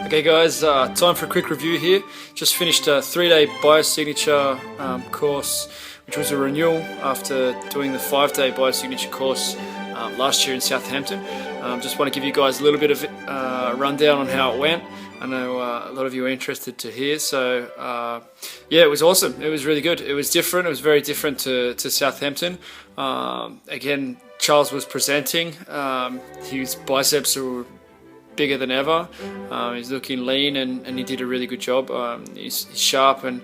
Okay guys, time for a quick review here. Just finished a 3-day Biosignature course, which was a renewal after doing the 5-day Biosignature course last year in Southampton. Just want to give you guys a little bit of a rundown on how it went. I know a lot of you are interested to hear, so yeah, it was awesome. It was really good. It was different. It was very different to Southampton. Again, Charles was presenting. His biceps were bigger than ever. He's looking lean, and he did a really good job. He's sharp, and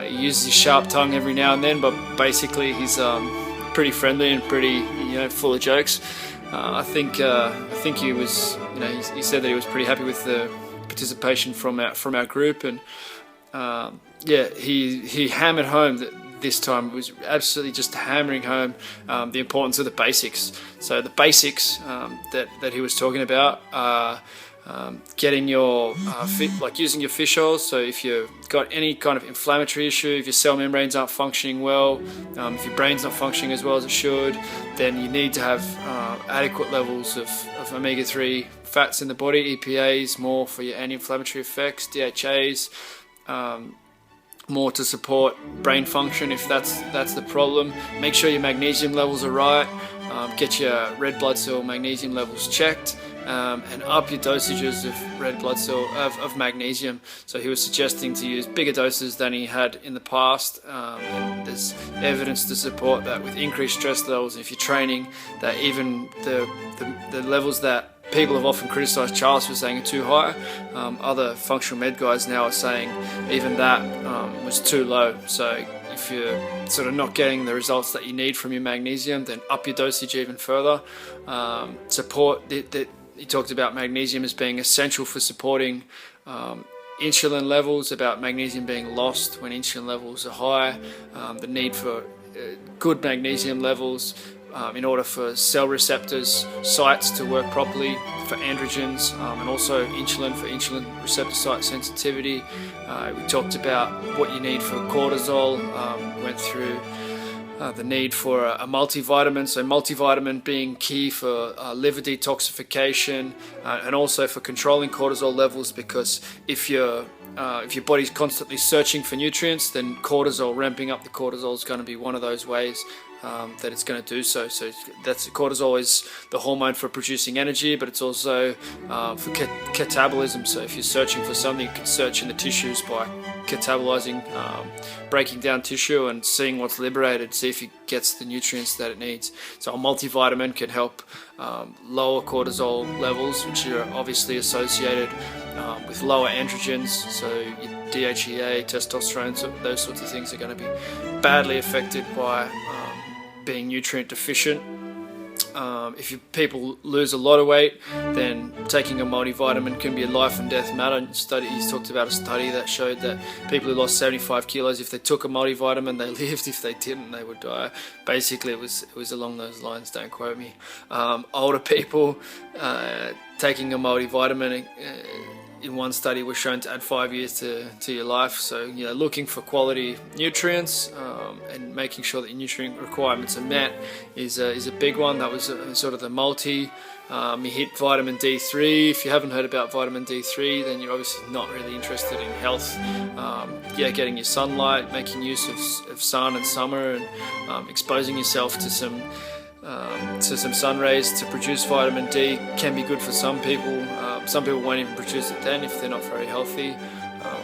he uses his sharp tongue every now and then, but basically he's pretty friendly and pretty, full of jokes. I think he was, he said that he was pretty happy with the participation from our group, and yeah, he hammered home that this time. It was absolutely just hammering home the importance of the basics. So the basics that he was talking about are getting your like using your fish oils. So if you've got any kind of inflammatory issue, if your cell membranes aren't functioning well, if your brain's not functioning as well as it should, then you need to have adequate levels of omega-3 fats in the body. EPAs more for your anti-inflammatory effects, DHAs more to support brain function if that's the problem. Make sure your magnesium levels are right. Get your red blood cell magnesium levels checked, and up your dosages of red blood cell of magnesium. So he was suggesting to use bigger doses than he had in the past, and there's evidence to support that with increased stress levels. If you're training, that even the levels that people have often criticised Charles for saying are too high, other functional med guys now are saying even that was too low. So if you're sort of not getting the results that you need from your magnesium, then up your dosage even further. He talked about magnesium as being essential for supporting insulin levels, about magnesium being lost when insulin levels are high, the need for good magnesium levels in order for cell receptors sites to work properly for androgens, and also insulin for insulin receptor site sensitivity. We talked about what you need for cortisol, went through the need for a multivitamin, so multivitamin being key for liver detoxification, and also for controlling cortisol levels, because if your body's constantly searching for nutrients, then ramping up the cortisol is going to be one of those ways that it's going to do so. So cortisol is the hormone for producing energy, but it's also for catabolism. So if you're searching for something, you can search in the tissues by catabolizing, breaking down tissue and seeing what's liberated, see if it gets the nutrients that it needs. So a multivitamin can help lower cortisol levels, which are obviously associated with lower androgens. So your DHEA, testosterone, so those sorts of things are going to be badly affected by being nutrient deficient. If people lose a lot of weight, then taking a multivitamin can be a life and death matter. He's talked about a study that showed that people who lost 75 kilos, if they took a multivitamin, they lived. If they didn't, they would die. Basically, it was along those lines. Don't quote me. Older people taking a multivitamin in one study was shown to add 5 years to your life. So looking for quality nutrients and making sure that your nutrient requirements are met is a big one. That was sort of the multi. You hit vitamin D3. If you haven't heard about vitamin D3, then you're obviously not really interested in health. Getting your sunlight, making use of sun and summer, and exposing yourself to some sun rays to produce vitamin D can be good for some people. Some people won't even produce it then if they're not very healthy,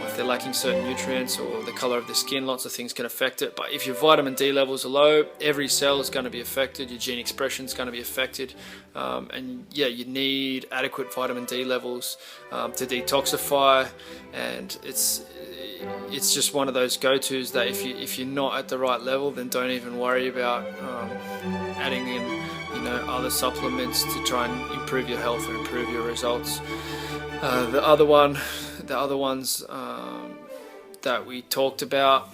if they're lacking certain nutrients, or the color of the skin. Lots of things can affect it. But if your vitamin D levels are low, every cell is going to be affected, your gene expression is going to be affected, and you need adequate vitamin D levels to detoxify. And it's just one of those go-tos that if you're not at the right level, then don't even worry about adding in other supplements to try and improve your health or improve your results. The other ones that we talked about,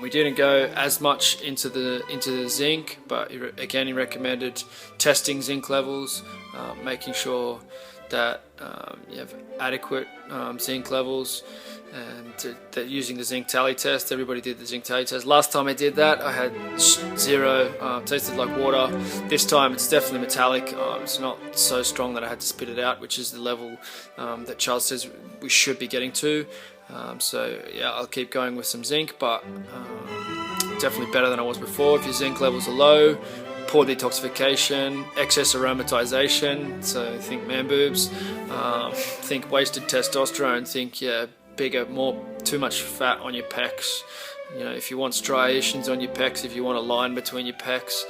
we didn't go as much into the zinc, but again he recommended testing zinc levels, making sure that you have adequate zinc levels, and that using the zinc tally test. Everybody did the zinc tally test. Last time I did that, I had 0, tasted like water. This time it's definitely metallic. It's not so strong that I had to spit it out, which is the level that Charles says we should be getting to. So yeah, I'll keep going with some zinc, but definitely better than I was before. If your zinc levels are low, poor detoxification, excess aromatization, so think man boobs, think wasted testosterone, think bigger, too much fat on your pecs. You know, if you want striations on your pecs, if you want a line between your pecs,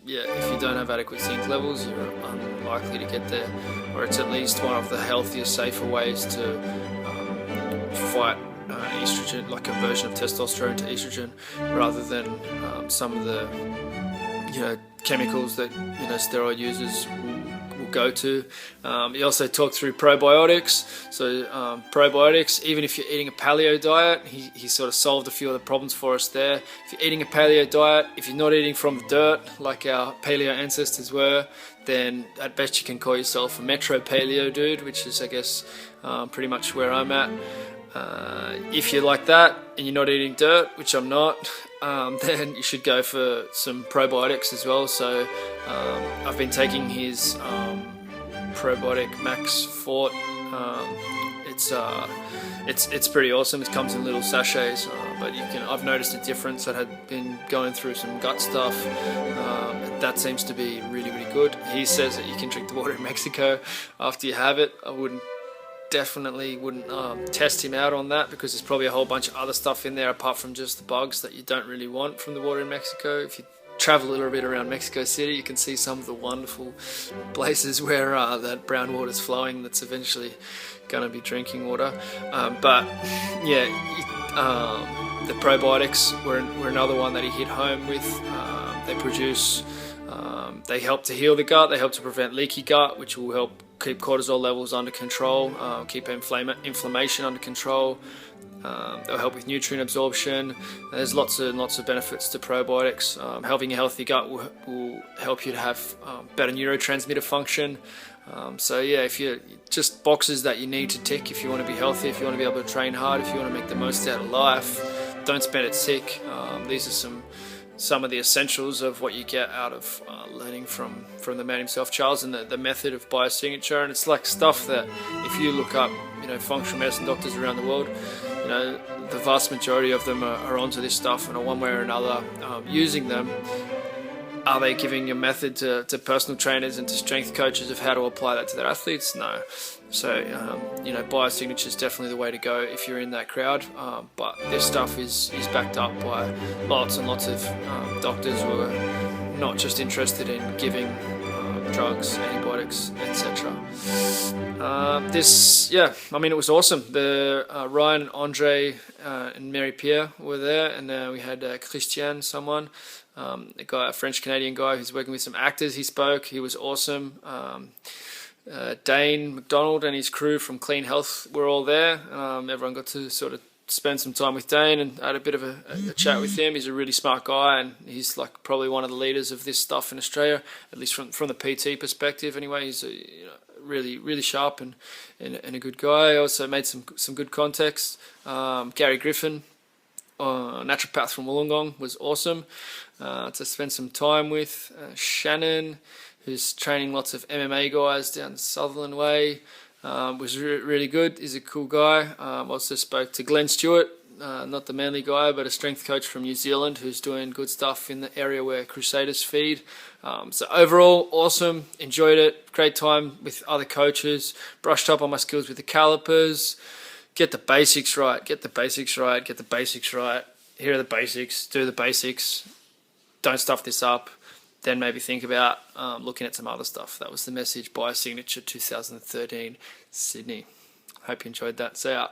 if you don't have adequate zinc levels, you're unlikely to get there, or it's at least one of the healthier, safer ways to fight estrogen, like conversion of testosterone to estrogen, rather than some of the chemicals that steroid users will go to. He also talked through probiotics. So probiotics, even if you're eating a paleo diet, he sort of solved a few of the problems for us there. If you're eating a paleo diet, if you're not eating from the dirt like our paleo ancestors were, then at best you can call yourself a metro paleo dude, which is, I guess, pretty much where I'm at. If you're like that and you're not eating dirt, which I'm not, then you should go for some probiotics as well. So I've been taking his probiotic Max Fort. It's pretty awesome. It comes in little sachets, but I've noticed a difference. I had been going through some gut stuff. That seems to be really, really good. He says that you can drink the water in Mexico after you have it. I definitely wouldn't test him out on that, because there's probably a whole bunch of other stuff in there apart from just the bugs that you don't really want from the water in Mexico. If you travel a little bit around Mexico City, you can see some of the wonderful places where that brown water is flowing. That's eventually going to be drinking water. But yeah, the probiotics were another one that he hit home with. They help to heal the gut. They help to prevent leaky gut, which will help keep cortisol levels under control, keep inflammation under control. They'll help with nutrient absorption. There's lots of benefits to probiotics. Having a healthy gut will help you to have better neurotransmitter function. So yeah, if you're just boxes that you need to tick if you want to be healthy, if you want to be able to train hard, if you want to make the most out of life, don't spend it sick. These are some of the essentials of what you get out of learning from the man himself, Charles, and the method of Biosignature. And it's like stuff that if you look up, functional medicine doctors around the world, the vast majority of them are onto this stuff and are one way or another using them. Are they giving a method to personal trainers and to strength coaches of how to apply that to their athletes? No. So, Biosignature is definitely the way to go if you're in that crowd. But this stuff is backed up by lots and lots of doctors who are not just interested in giving drugs, antibiotics, etc. It was awesome. The Ryan, Andre, and Mary Pierre were there, and we had Christian, someone. A French-Canadian guy who's working with some actors. He spoke. He was awesome. Dane McDonald and his crew from Clean Health were all there. Everyone got to sort of spend some time with Dane and had a bit of a chat with him. He's a really smart guy, and he's like probably one of the leaders of this stuff in Australia, at least from the PT perspective. Anyway, he's really, really sharp and a good guy. Also made some good context. Gary Griffin, naturopath from Wollongong, was awesome to spend some time with. Shannon, who's training lots of MMA guys down Sutherland Way, was really good. He's a cool guy. Also spoke to Glenn Stewart, not the Manly guy, but a strength coach from New Zealand who's doing good stuff in the area where Crusaders feed. So overall, awesome. Enjoyed it. Great time with other coaches. Brushed up on my skills with the calipers. Get the basics right. Get the basics right. Get the basics right. Here are the basics. Do the basics. Don't stuff this up. Then maybe think about looking at some other stuff. That was the message. Biosignature 2013, Sydney. Hope you enjoyed that. See ya.